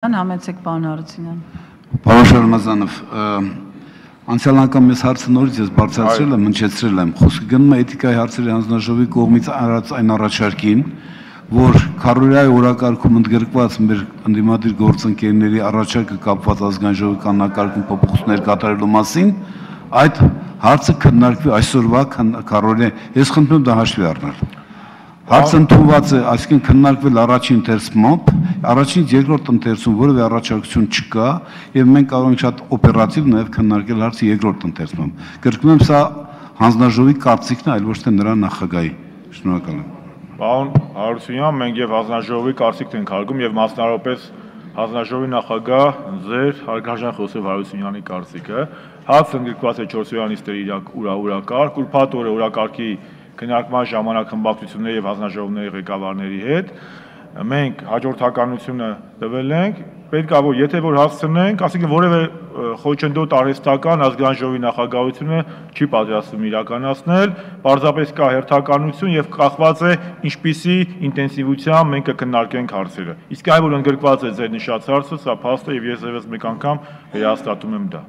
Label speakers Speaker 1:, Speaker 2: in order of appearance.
Speaker 1: Համեցեք պարոն Հարությունյան։
Speaker 2: Պարոն Շարմազանով, անցյալ անգամ ես հարցը նորից ես բարձրացրել եմ, հնչեցրել եմ, խոսքը գնում է էթիկայի հարցերի հանձնաժողովի կողմից արած այն առաջարկին, որ քառօրյայի օրակարգում ընդգրկված մեր ընդդիմադիր գործընկերների առաջարկը կապված ազգային ժողովի կանոնակարգում փոփոխություններ կատարելու մասին, այդ հարցը քննարկվի այսօրվա քառօրյա, ես խնդրում եմ դա հաշվի առնել։ Հարցը ընդունված է, այսինքն քննարկվել առաջին ընթերցումով, առաջինից երկրորդ ընթերցում որևէ առաջարկություն չկա, եւ մենք կարող ենք շատ օպերատիվ նաեւ քննարկել հարցը երկրորդ ընթերցումով։ Կրկնում եմ, սա հանձնաժողովի կարծիքն է, այլ ոչ թե նրա նախագահի։ Շնորհակալ եմ։
Speaker 3: Պարոն Հարությունյան, մենք եւ հանձնաժողովի կարծիքն ենք հարգում եւ մասնավորապես հանձնաժողովի նախագահ ձեր հարգարժան Խոսեփ Հարությունյանի կարծիքը։ Հարցը ընդգրկված է 4-օրյա նիստերի օրակարգ, ուրբաթ օրը օրակարգի քննարկման ժամանակ խմբակցությունների եւ հանձնաժողովների ղեկավարների հետ մենք հաջորդականությունը տվել ենք, պետք է որ եթե որ հասցնենք, ասենք որևէ խոչընդոտ արհեստական ազգային ժողովի նախագահությունը չի պատրաստվում իրականացնել, պարզապես կա հերթականություն եւ կախված է ինչպիսի ինտենսիվությամբ մենք կքննարկենք հարցերը։ Իսկ այ որ ընդգրկված է ձեր նշած հարցը, սա փաստ է եւ ես եւս մեկ անգամ վերահաստատում եմ դա։